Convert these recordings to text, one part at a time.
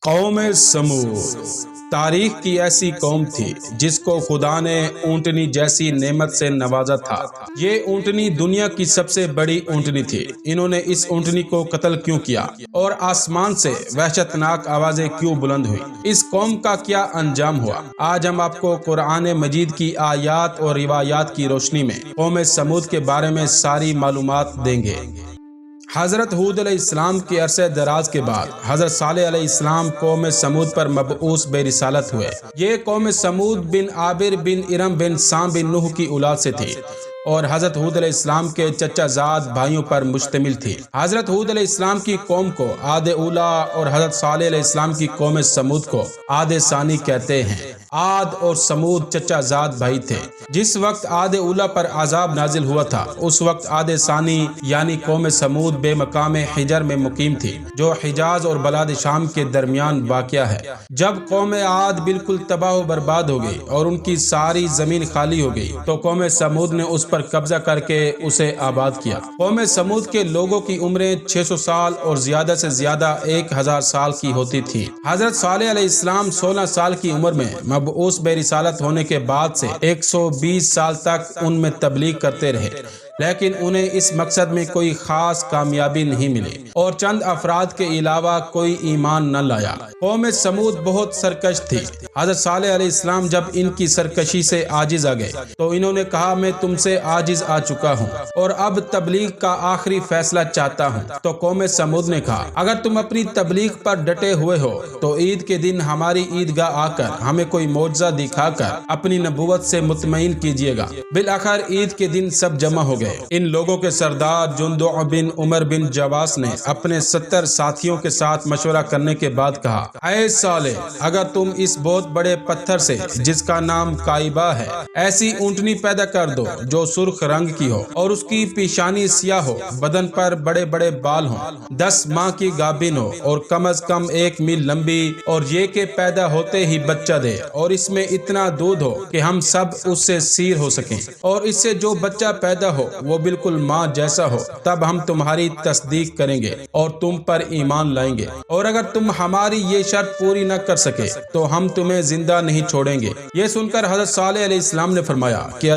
قوم سمود تاریخ کی ایسی قوم تھی جس کو خدا نے اونٹنی جیسی نعمت سے نوازا تھا۔ یہ اونٹنی دنیا کی سب سے بڑی اونٹنی تھی۔ انہوں نے اس اونٹنی کو قتل کیوں کیا اور آسمان سے وحشتناک آوازیں کیوں بلند ہوئی؟ اس قوم کا کیا انجام ہوا؟ آج ہم آپ کو قرآن مجید کی آیات اور روایات کی روشنی میں قوم سمود کے بارے میں ساری معلومات دیں گے۔ حضرت ہود علیہ السلام کے عرصہ دراز کے بعد حضرت صالح علیہ السلام قوم سمود پر مبعوث بے رسالت ہوئے۔ یہ قوم سمود بن عابر بن ارم بن سام بن نوح کی اولاد سے تھی اور حضرت ہود علیہ السلام کے چچا زاد بھائیوں پر مشتمل تھی۔ حضرت ہود علیہ السلام کی قوم کو عاد اولا اور حضرت صالح علیہ السلام کی قوم سمود کو عاد ثانی کہتے ہیں۔ عاد اور سمود چچا زاد بھائی تھے۔ جس وقت عاد اولا پر عذاب نازل ہوا تھا اس وقت عاد ثانی یعنی قوم سمود بے مقام حجر میں مقیم تھی جو حجاز اور بلاد شام کے درمیان واقع ہے۔ جب قوم عاد بالکل تباہ و برباد ہو گئی اور ان کی ساری زمین خالی ہو گئی تو قوم سمود نے اس پر قبضہ کر کے اسے آباد کیا۔ قوم سمود کے لوگوں کی عمریں 600 سال اور زیادہ سے زیادہ 1000 سال کی ہوتی تھی۔ حضرت صالح علیہ السلام 16 سال کی عمر میں مبعوث بے رسالت ہونے کے بعد سے 120 سال تک ان میں تبلیغ کرتے رہے، لیکن انہیں اس مقصد میں کوئی خاص کامیابی نہیں ملی اور چند افراد کے علاوہ کوئی ایمان نہ لایا۔ قوم سمود بہت سرکش تھی۔ حضرت صالح علیہ السلام جب ان کی سرکشی سے عاجز آ گئے تو انہوں نے کہا میں تم سے عاجز آ چکا ہوں اور اب تبلیغ کا آخری فیصلہ چاہتا ہوں۔ تو قوم سمود نے کہا اگر تم اپنی تبلیغ پر ڈٹے ہوئے ہو تو عید کے دن ہماری عیدگاہ آ کر ہمیں کوئی معجزہ دکھا کر اپنی نبوت سے مطمئن کیجیے گا۔ بالآخر عید کے دن سب جمع ہو گئے۔ ان لوگوں کے سردار جندع بن عمر بن جواس نے اپنے 70 ساتھیوں کے ساتھ مشورہ کرنے کے بعد کہا اے صالح اگر تم اس بہت بڑے پتھر سے جس کا نام کائبہ ہے ایسی اونٹنی پیدا کر دو جو سرخ رنگ کی ہو اور اس کی پیشانی سیاہ ہو، بدن پر بڑے بڑے بال ہوں، 10 ماہ کی گابن ہو اور کم از کم 1 میل لمبی، اور یہ کہ پیدا ہوتے ہی بچہ دے اور اس میں اتنا دودھ ہو کہ ہم سب اس سے سیر ہو سکیں، اور اس سے جو بچہ پیدا ہو وہ بالکل ماں جیسا ہو، تب ہم تمہاری تصدیق کریں گے اور تم پر ایمان لائیں گے، اور اگر تم ہماری یہ شرط پوری نہ کر سکے تو ہم تمہیں زندہ نہیں چھوڑیں گے۔ یہ سن کر حضرت صالح علیہ السلام نے فرمایا کہ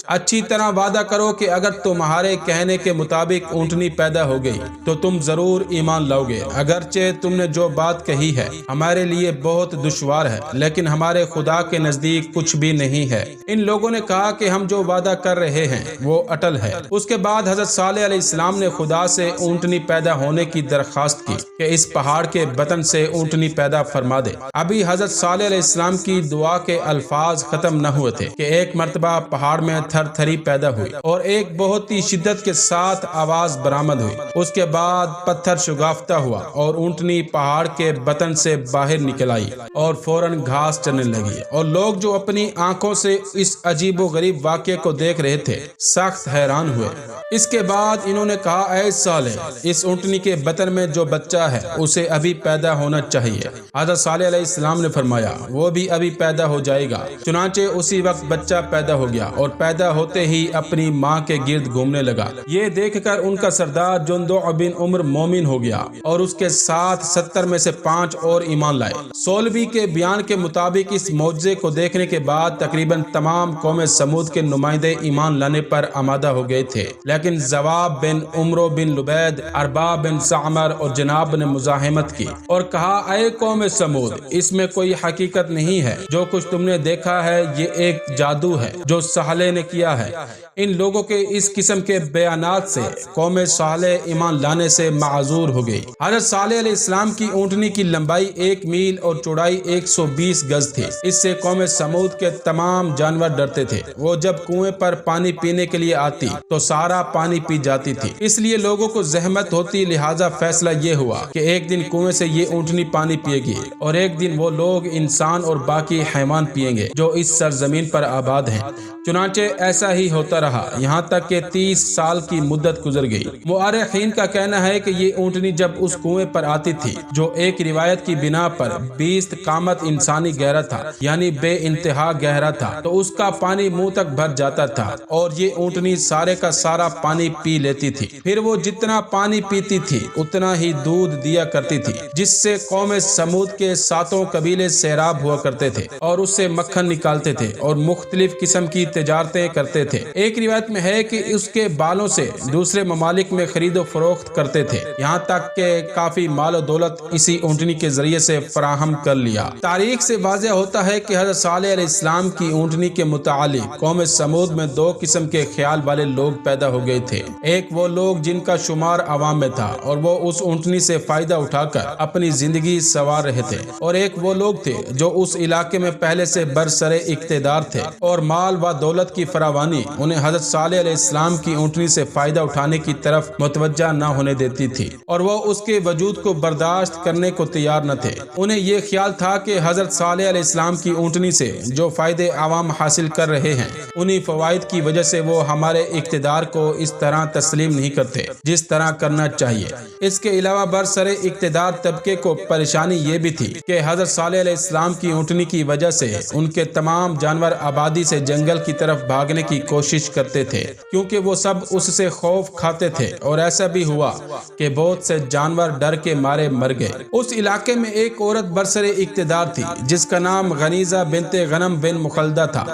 اچھی طرح وعدہ کرو کہ اگر تمہارے کہنے کے مطابق اونٹنی پیدا ہو گئی تو تم ضرور ایمان لاؤ گے، اگرچہ تم نے جو بات کہی ہے ہمارے لیے بہت دشوار ہے لیکن ہمارے خدا کے نزدیک کچھ بھی نہیں ہے۔ ان لوگوں نے کہا کہ ہم جو وعدہ کر رہے ہیں وہ اٹل ہے۔ اس کے بعد حضرت صالح علیہ السلام نے خدا سے اونٹنی پیدا ہونے کی درخواست کی کہ اس پہاڑ کے بطن سے اونٹنی پیدا فرما دے۔ ابھی حضرت صالح علیہ السلام کی دعا کے الفاظ ختم نہ ہوئے تھے کہ ایک مرتبہ پہاڑ میں تھر تھری پیدا ہوئی اور ایک بہت ہی شدت کے ساتھ آواز برآمد ہوئی۔ اس کے بعد پتھر شگافتہ ہوا اور اونٹنی پہاڑ کے بطن سے باہر نکل آئی اور فوراً گھاس چرنے لگی، اور لوگ جو اپنی آنکھوں سے اس عجیب و غریب واقعے کو دیکھ رہے تھے سخت حیران ہوئے۔ اس کے بعد انہوں نے کہا اے صالح اس اونٹنی کے بطن میں جو بچہ ہے اسے ابھی پیدا ہونا چاہیے۔ حضرت صالح علیہ السلام نے فرمایا وہ بھی ابھی پیدا ہو جائے گا۔ چنانچہ اسی وقت بچہ پیدا ہو گیا اور پیدا ہوتے ہی اپنی ماں کے گرد گھومنے لگا۔ یہ دیکھ کر ان کا سردار جندع بن عمر مومن ہو گیا اور اس کے ساتھ 70 میں سے 5 اور ایمان لائے۔ سولوی کے بیان کے مطابق اس معجزے کو دیکھنے کے بعد تقریباً تمام قوم سمود کے نمائندے ایمان لانے پر آمادہ ہو گئے تھے، لیکن زواب بن عمرو بن لبید، ارباب بن سعمر اور جناب نے مزاحمت کی اور کہا اے قوم سمود اس میں کوئی حقیقت نہیں ہے، جو کچھ تم نے دیکھا ہے یہ ایک جادو ہے جو صالح نے کیا ہے۔ ان لوگوں کے اس قسم کے بیانات سے قوم صالح ایمان لانے سے معذور ہو گئی۔ حضرت صالح علیہ السلام کی اونٹنی کی لمبائی 1 میل اور چوڑائی 120 گز تھی۔ اس سے قوم سمود کے تمام جانور ڈرتے تھے۔ وہ جب کنویں پر پانی پینے کے لیے آتی تو سارا پانی پی جاتی تھی، اس لیے لوگوں کو زحمت ہوتی، لہٰذا فیصلہ یہ ہوا کہ ایک دن کنویں سے یہ اونٹنی پانی پیے گی اور ایک دن وہ لوگ انسان اور باقی حیوان پیئیں گے جو اس سرزمین پر آباد ہیں۔ چنانچہ ایسا ہی ہوتا رہا یہاں تک کہ 30 سال کی مدت گزر گئی۔ مؤرخین کا کہنا ہے کہ یہ اونٹنی جب اس کنویں پر آتی تھی جو ایک روایت کی بنا پر 20 قامت انسانی گہرا تھا یعنی بے انتہا گہرا تھا، تو اس کا پانی منہ تک بھر جاتا تھا اور یہ اونٹنی سارے کا سارا پانی پی لیتی تھی، پھر وہ جتنا پانی پیتی تھی اتنا ہی دودھ دیا کرتی تھی، جس سے قوم سمود کے 7 قبیلے سیراب ہوا کرتے تھے اور اس سے مکھن نکالتے تھے اور مختلف قسم کی تجارتیں کرتے تھے۔ ایک روایت میں ہے کہ اس کے بالوں سے دوسرے ممالک میں خرید و فروخت کرتے تھے، یہاں تک کہ کافی مال و دولت اسی اونٹنی کے ذریعے سے فراہم کر لیا۔ تاریخ سے واضح ہوتا ہے کہ حضرت صالح علیہ السلام کی اونٹنی کے متعلق قوم سمود میں 2 قسم کے خیال والے لوگ پیدا ہو گئے تھے۔ ایک وہ لوگ جن کا شمار عوام میں تھا اور وہ اس اونٹنی سے فائدہ اٹھا کر اپنی زندگی سنوار رہے تھے، اور ایک وہ لوگ تھے جو اس علاقے میں پہلے سے برسر اقتدار تھے اور مال و دولت کی فراوانی انہیں حضرت صالح علیہ السلام کی اونٹنی سے فائدہ اٹھانے کی طرف متوجہ نہ ہونے دیتی تھی، اور وہ اس کے وجود کو برداشت کرنے کو تیار نہ تھے۔ انہیں یہ خیال تھا کہ حضرت صالح علیہ السلام کی اونٹنی سے جو فائدے عوام حاصل کر رہے ہیں، انہی فوائد کی وجہ سے وہ ہمارے اقتدار کو اس طرح تسلیم نہیں کرتے جس طرح کرنا چاہیے۔ اس کے علاوہ برسر اقتدار طبقے کو پریشانی یہ بھی تھی کہ حضرت صالح علیہ السلام کی اونٹنی کی وجہ سے ان کے تمام جانور آبادی سے جنگل کی طرف بھاگنے کی کوشش کرتے تھے، کیونکہ وہ سب اس سے خوف کھاتے تھے، اور ایسا بھی ہوا کہ بہت سے جانور ڈر کے مارے مر گئے۔ اس علاقے میں ایک عورت برسر اقتدار تھی جس کا نام غنیزہ بنت غنم بن مخلدہ تھا،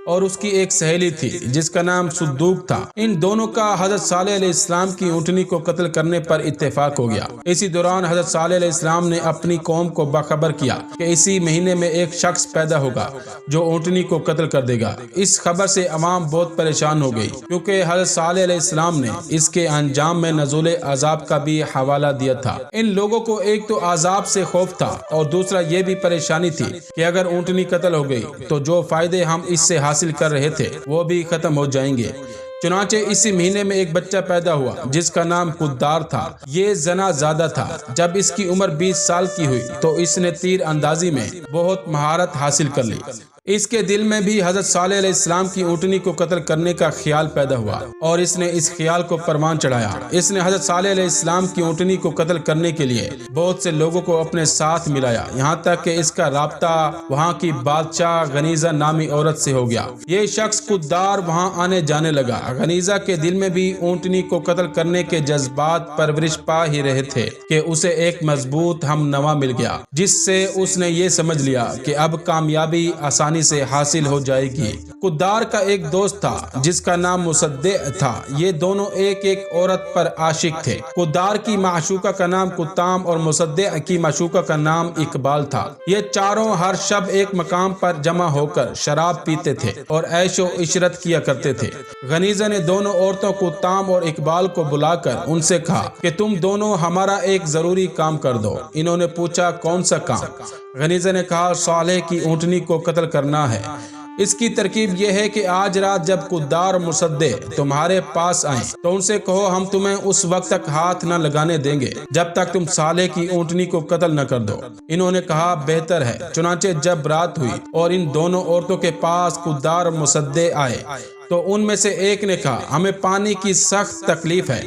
اور اس کی ایک سہیلی تھی جس کا نام صدوق تھا۔ ان دونوں کا حضرت صالح علیہ السلام کی اونٹنی کو قتل کرنے پر اتفاق ہو گیا۔ اسی دوران حضرت صالح علیہ السلام نے اپنی قوم کو باخبر کیا کہ اسی مہینے میں ایک شخص پیدا ہوگا جو اونٹنی کو قتل کر دے گا۔ اس خبر سے عوام بہت پریشان ہو گئی، کیونکہ حضرت صالح علیہ السلام نے اس کے انجام میں نزول عذاب کا بھی حوالہ دیا تھا۔ ان لوگوں کو ایک تو عذاب سے خوف تھا، اور دوسرا یہ بھی پریشانی تھی کہ اگر اونٹنی قتل ہو گئی تو جو فائدے ہم اس سے حاصل کر رہے تھے وہ بھی ختم ہو جائیں گے۔ چنانچہ اسی مہینے میں ایک بچہ پیدا ہوا جس کا نام قدار تھا۔ یہ زنا زادہ تھا۔ جب اس کی عمر 20 سال کی ہوئی تو اس نے تیر اندازی میں بہت مہارت حاصل کر لی۔ اس کے دل میں بھی حضرت صالح علیہ السلام کی اونٹنی کو قتل کرنے کا خیال پیدا ہوا، اور اس نے اس خیال کو پروان چڑھایا۔ اس نے حضرت صالح علیہ السلام کی اونٹنی کو قتل کرنے کے لیے بہت سے لوگوں کو اپنے ساتھ ملایا، یہاں تک کہ اس کا رابطہ وہاں کی بادشاہ غنیزہ نامی عورت سے ہو گیا۔ یہ شخص قدار وہاں آنے جانے لگا۔ غنیزہ کے دل میں بھی اونٹنی کو قتل کرنے کے جذبات پرورش پا ہی رہے تھے کہ اسے ایک مضبوط ہم نوا مل گیا، جس سے اس نے یہ سمجھ لیا کہ اب کامیابی آسانی سے حاصل ہو جائے گی۔ قدار کا ایک دوست تھا جس کا نام مصدع تھا۔ یہ دونوں ایک ایک عورت پر عاشق تھے۔ قدار کی معشوقہ کا نام قطام اور مصدع کی معشوقہ کا نام اقبال تھا۔ یہ چاروں ہر شب ایک مقام پر جمع ہو کر شراب پیتے تھے اور عیش و عشرت کیا کرتے تھے۔ غنیزہ نے دونوں عورتوں قطام اور اقبال کو بلا کر ان سے کہا کہ تم دونوں ہمارا ایک ضروری کام کر دو۔ انہوں نے پوچھا کون سا کام؟ غنیزہ نے کہا صالح کی اونٹنی کو قتل کرنا ہے۔ اس کی ترکیب یہ ہے کہ آج رات جب قدار اور مصدع تمہارے پاس آئیں تو ان سے کہو ہم تمہیں اس وقت تک ہاتھ نہ لگانے دیں گے جب تک تم صالح کی اونٹنی کو قتل نہ کر دو۔ انہوں نے کہا بہتر ہے۔ چنانچہ جب رات ہوئی اور ان دونوں عورتوں کے پاس قدار اور مصدع آئے تو ان میں سے ایک نے کہا ہمیں پانی کی سخت تکلیف ہے،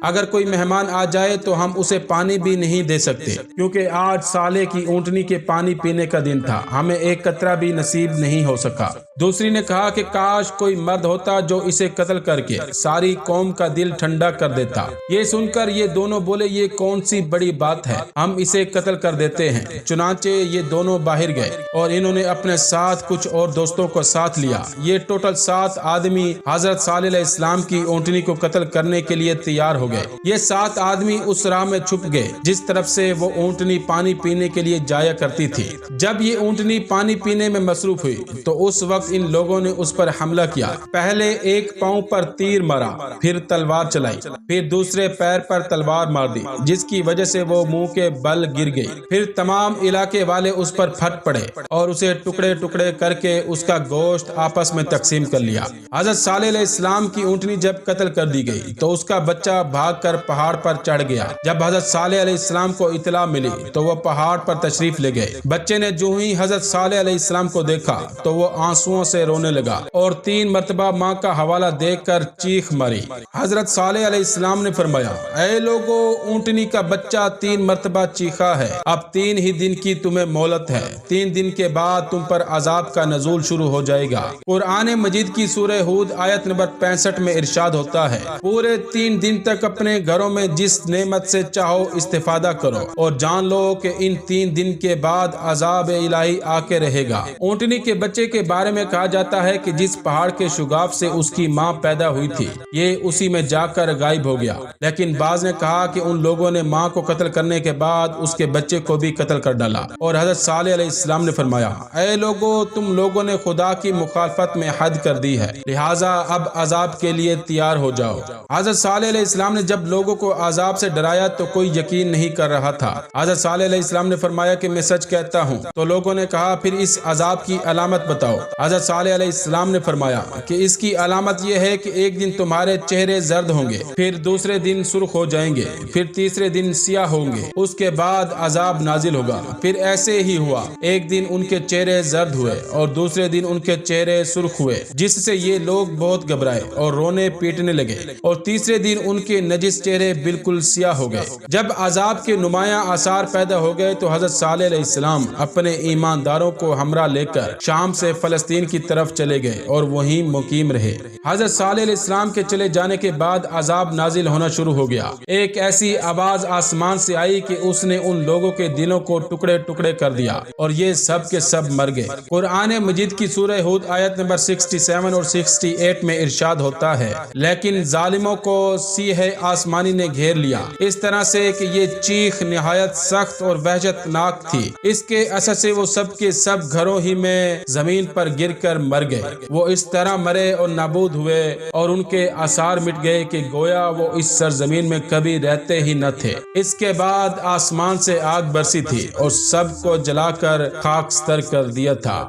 اگر کوئی مہمان آ جائے تو ہم اسے پانی بھی نہیں دے سکتے، کیونکہ آج صالح کی اونٹنی کے پانی پینے کا دن تھا، ہمیں ایک قطرہ بھی نصیب نہیں ہو سکا۔ دوسری نے کہا کہ کاش کوئی مرد ہوتا جو اسے قتل کر کے ساری قوم کا دل ٹھنڈا کر دیتا۔ یہ سن کر یہ دونوں بولے یہ کون سی بڑی بات ہے، ہم اسے قتل کر دیتے ہیں۔ چنانچہ یہ دونوں باہر گئے اور انہوں نے اپنے ساتھ کچھ اور دوستوں کو ساتھ لیا۔ یہ ٹوٹل 7 آدمی حضرت صالح علیہ السلام کی اونٹنی کو قتل کرنے کے لیے تیار ہو گئے۔ یہ 7 آدمی اس راہ میں چھپ گئے جس طرف سے وہ اونٹنی پانی پینے کے لیے جایا کرتی تھی۔ جب یہ اونٹنی پانی پینے میں مصروف ہوئی تو اس وقت ان لوگوں نے اس پر حملہ کیا۔ پہلے ایک پاؤں پر تیر مارا، پھر تلوار چلائی، پھر دوسرے پیر پر تلوار مار دی جس کی وجہ سے وہ منہ کے بل گر گئی۔ پھر تمام علاقے والے اس پر پھٹ پڑے اور اسے ٹکڑے ٹکڑے کر کے اس کا گوشت آپس میں تقسیم کر لیا۔ حضرت صالح علیہ السلام کی اونٹنی جب قتل کر دی گئی تو اس کا بچہ بھاگ کر پہاڑ پر چڑھ گیا۔ جب حضرت صالح علیہ السلام کو اطلاع ملی تو وہ پہاڑ پر تشریف لے گئے۔ بچے نے جو ہی حضرت صالح علیہ السلام کو دیکھا تو وہ آنسوؤں سے رونے لگا اور 3 مرتبہ ماں کا حوالہ دیکھ کر چیخ ماری۔ حضرت صالح علیہ السلام نے فرمایا، اے لوگو، اونٹنی کا بچہ 3 مرتبہ چیخا ہے، اب 3 ہی دن کی تمہیں مہلت ہے، 3 دن کے بعد تم پر عذاب کا نزول شروع ہو جائے گا۔ قرآن مجید کی سورہ ہود آیت نمبر 65 میں ارشاد ہوتا ہے، پورے 3 دن تک اپنے گھروں میں جس نعمت سے چاہو استفادہ کرو اور جان لو کہ ان 3 دن کے بعد عذاب الہی آ کے رہے گا۔ اونٹنی کے بچے کے بارے میں کہا جاتا ہے کہ جس پہاڑ کے شگاف سے اس کی ماں پیدا ہوئی تھی یہ اسی میں جا کر غائب ہو گیا، لیکن بعض نے کہا کہ ان لوگوں نے ماں کو قتل کرنے کے بعد اس کے بچے کو بھی قتل کر ڈالا۔ اور حضرت صالح علیہ السلام نے فرمایا، اے لوگو، تم لوگوں نے خدا کی مخالفت میں حد کر دی ہے، لہٰذا اب عذاب کے لیے تیار ہو جاؤ۔ حضرت صالح علیہ السلام نے جب لوگوں کو عذاب سے ڈرایا تو کوئی یقین نہیں کر رہا تھا۔ حضرت صالح علیہ السلام نے فرمایا کہ میں سچ کہتا ہوں۔ تو لوگوں نے کہا، پھر اس عذاب کی علامت بتاؤ۔ حضرت صالح علیہ السلام نے فرمایا کہ اس کی علامت یہ ہے کہ ایک دن تمہارے چہرے زرد ہوں گے، پھر دوسرے دن سرخ ہو جائیں گے، پھر تیسرے دن سیاہ ہوں گے، اس کے بعد عذاب نازل ہوگا۔ پھر ایسے ہی ہوا، ایک دن ان کے چہرے زرد ہوئے اور دوسرے دن ان کے چہرے سرخ ہوئے، جس سے یہ لوگ بہت گھبرائے اور رونے پیٹنے لگے، اور تیسرے دن ان کے نجس چہرے بالکل سیاہ ہو گئے۔ جب عذاب کے نمایاں آثار پیدا ہو گئے تو حضرت صالح علیہ السلام اپنے ایمانداروں کو ہمراہ لے کر شام سے فلسطین کی طرف چلے گئے اور وہیں مقیم رہے۔ حضرت صالح علیہ السلام کے چلے جانے کے بعد عذاب نازل ہونا شروع ہو گیا۔ ایک ایسی آواز آسمان سے آئی کہ اس نے ان لوگوں کے دلوں کو ٹکڑے ٹکڑے کر دیا اور یہ سب کے سب مر گئے۔ قرآن مجید کی سورہ ہود آیت نمبر 67 اور 68 میں ارشاد ہوتا ہے، لیکن ظالموں کو سیہ آسمانی نے گھیر لیا، اس طرح سے کہ یہ چیخ نہایت سخت اور وحشت ناک تھی۔ اس کے اثر سے وہ سب کے سب گھروں ہی میں زمین پر گر کر مر گئے۔ وہ اس طرح مرے اور نابود ہوئے اور ان کے آثار مٹ گئے کہ گویا وہ اس سرزمین میں کبھی رہتے ہی نہ تھے۔ اس کے بعد آسمان سے آگ برسی تھی اور سب کو جلا کر خاکستر کر دیا تھا۔